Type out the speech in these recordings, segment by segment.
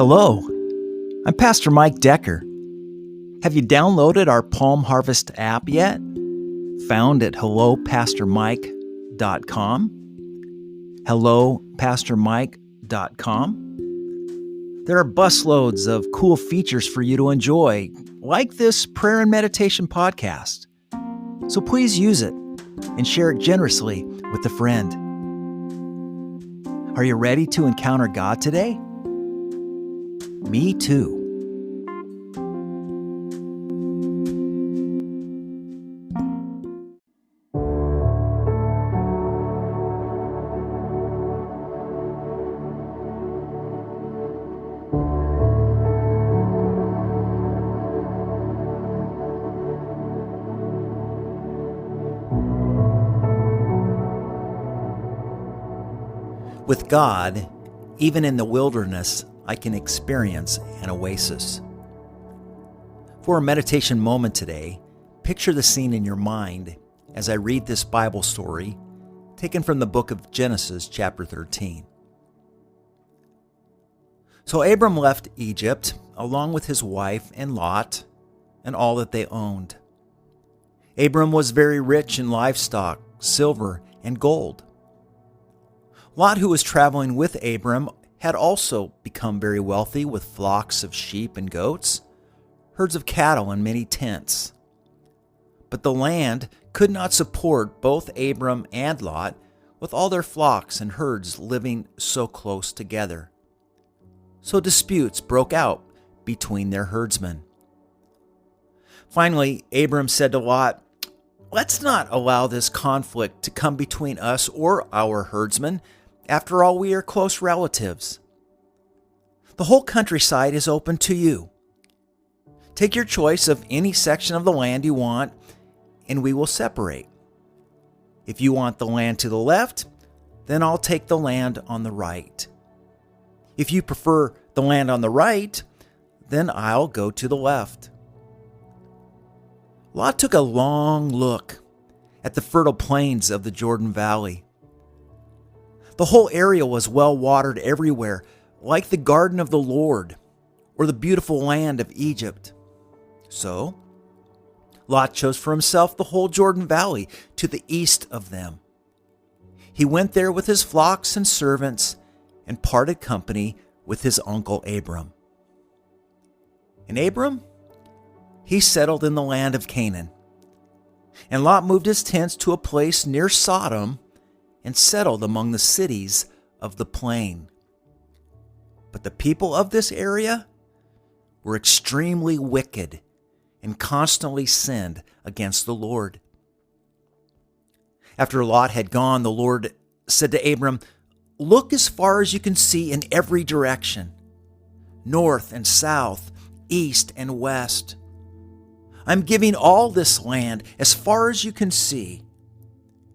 Hello, I'm Pastor Mike Decker. Have you downloaded our Palm Harvest app yet? Found at hellopastormike.com. hellopastormike.com. There are busloads of cool features for you to enjoy, like this prayer and meditation podcast. So please use it and share it generously with a friend. Are you ready to encounter God today? Me too. With God, even in the wilderness, I can experience an oasis. For a meditation moment today, picture the scene in your mind as I read this Bible story taken from the book of Genesis, chapter 13. So Abram left Egypt along with his wife and Lot and all that they owned. Abram was very rich in livestock, silver, and gold. Lot, who was traveling with Abram, had also become very wealthy with flocks of sheep and goats, herds of cattle, and many tents. But the land could not support both Abram and Lot with all their flocks and herds living so close together. So disputes broke out between their herdsmen. Finally, Abram said to Lot, "Let's not allow this conflict to come between us or our herdsmen. After all, we are close relatives. The whole countryside is open to you. Take your choice of any section of the land you want, and we will separate. If you want the land to the left, then I'll take the land on the right. If you prefer the land on the right, then I'll go to the left." Lot took a long look at the fertile plains of the Jordan Valley. The whole area was well watered everywhere, like the garden of the Lord or the beautiful land of Egypt. So Lot chose for himself the whole Jordan Valley to the east of them. He went there with his flocks and servants and parted company with his uncle Abram. And Abram, he settled in the land of Canaan. And Lot moved his tents to a place near Sodom and settled among the cities of the plain. But the people of this area were extremely wicked and constantly sinned against the Lord. After Lot had gone, the Lord said to Abram, "Look as far as you can see in every direction, north and south, east and west. I'm giving all this land as far as you can see,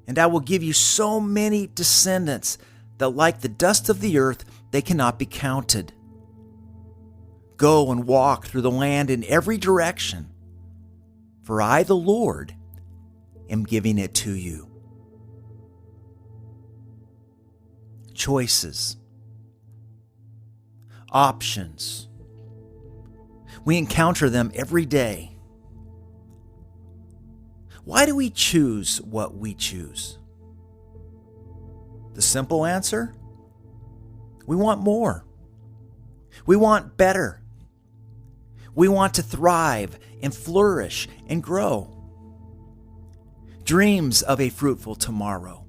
and I will give you so many descendants that like the dust of the earth, they cannot be counted. Go and walk through the land in every direction, for I, the Lord, am giving it to you." Choices. Options. We encounter them every day. Why do we choose what we choose? The simple answer? We want more. We want better. We want to thrive and flourish and grow. Dreams of a fruitful tomorrow.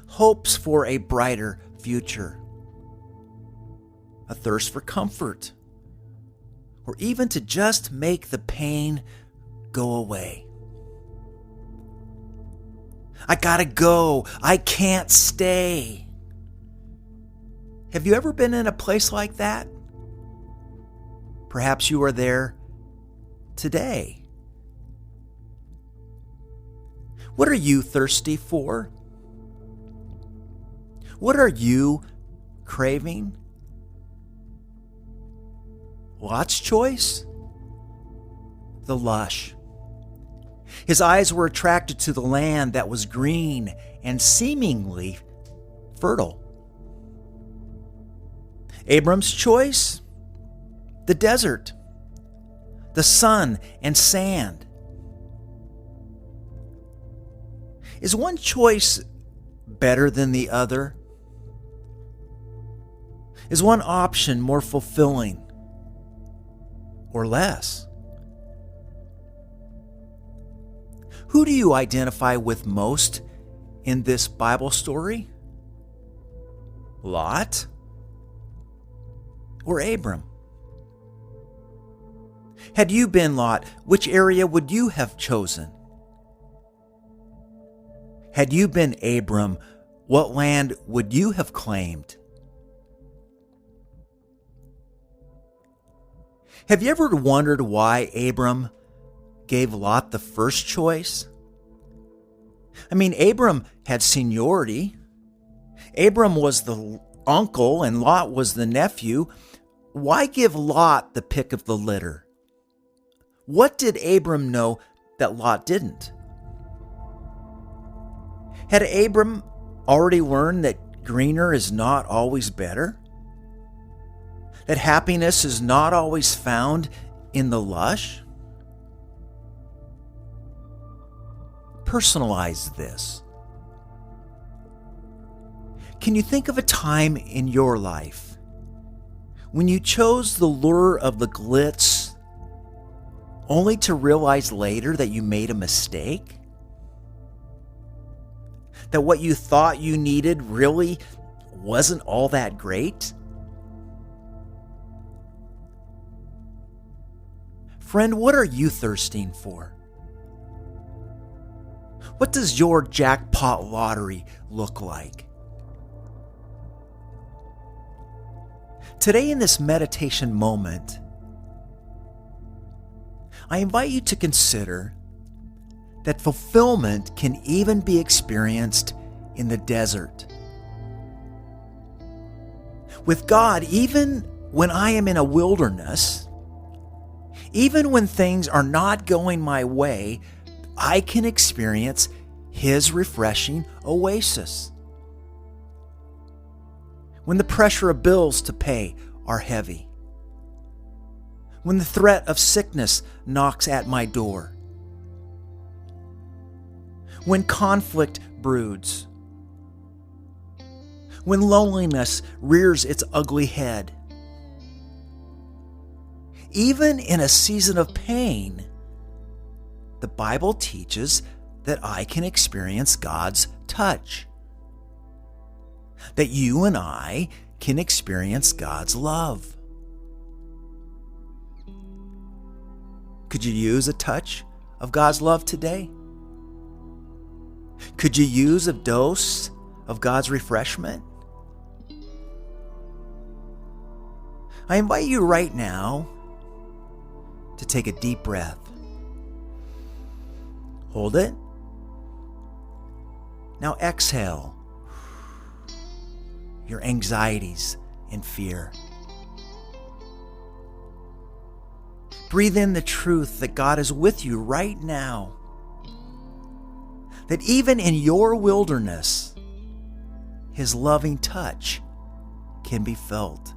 Hopes for a brighter future. A thirst for comfort. Or even to just make the pain go away. I gotta go. I can't stay. Have you ever been in a place like that? Perhaps you are there today. What are you thirsty for? What are you craving? Lot's choice? The lush. His eyes were attracted to the land that was green and seemingly fertile. Abram's choice? The desert, the sun and sand. Is one choice better than the other? Is one option more fulfilling or less? Who do you identify with most in this Bible story? Lot or Abram? Had you been Lot, which area would you have chosen? Had you been Abram, what land would you have claimed? Have you ever wondered why Abram gave Lot the first choice? I mean, Abram had seniority. Abram was the uncle and Lot was the nephew. Why give Lot the pick of the litter? What did Abram know that Lot didn't? Had Abram already learned that greener is not always better? That happiness is not always found in the lush? Personalize this. Can you think of a time in your life when you chose the lure of the glitz only to realize later that you made a mistake? That what you thought you needed really wasn't all that great? Friend, what are you thirsting for? What does your jackpot lottery look like? Today, in this meditation moment, I invite you to consider that fulfillment can even be experienced in the desert. With God, even when I am in a wilderness, even when things are not going my way, I can experience His refreshing oasis. When the pressure of bills to pay are heavy, when the threat of sickness knocks at my door, when conflict broods, when loneliness rears its ugly head, even in a season of pain, the Bible teaches that I can experience God's touch, that you and I can experience God's love. Could you use a touch of God's love today? Could you use a dose of God's refreshment? I invite you right now to take a deep breath. Hold it. Now exhale your anxieties and fear. Breathe in the truth that God is with you right now. That even in your wilderness, His loving touch can be felt.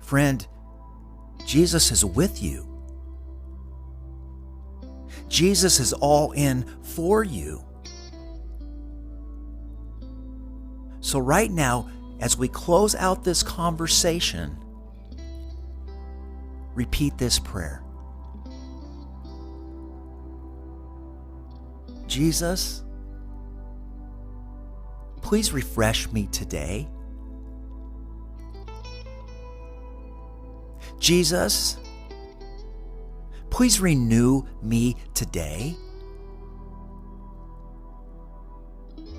Friend, Jesus is with you. Jesus is all in for you. So right now, as we close out this conversation, repeat this prayer. Jesus, please refresh me today. Jesus, please renew me today.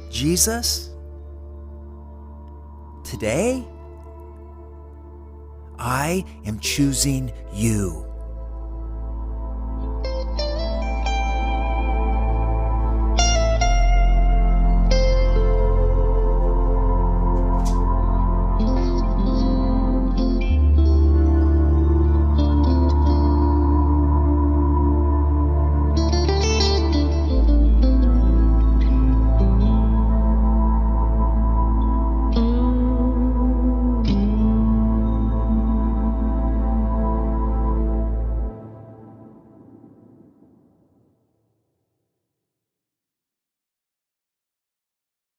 Jesus, today I am choosing you.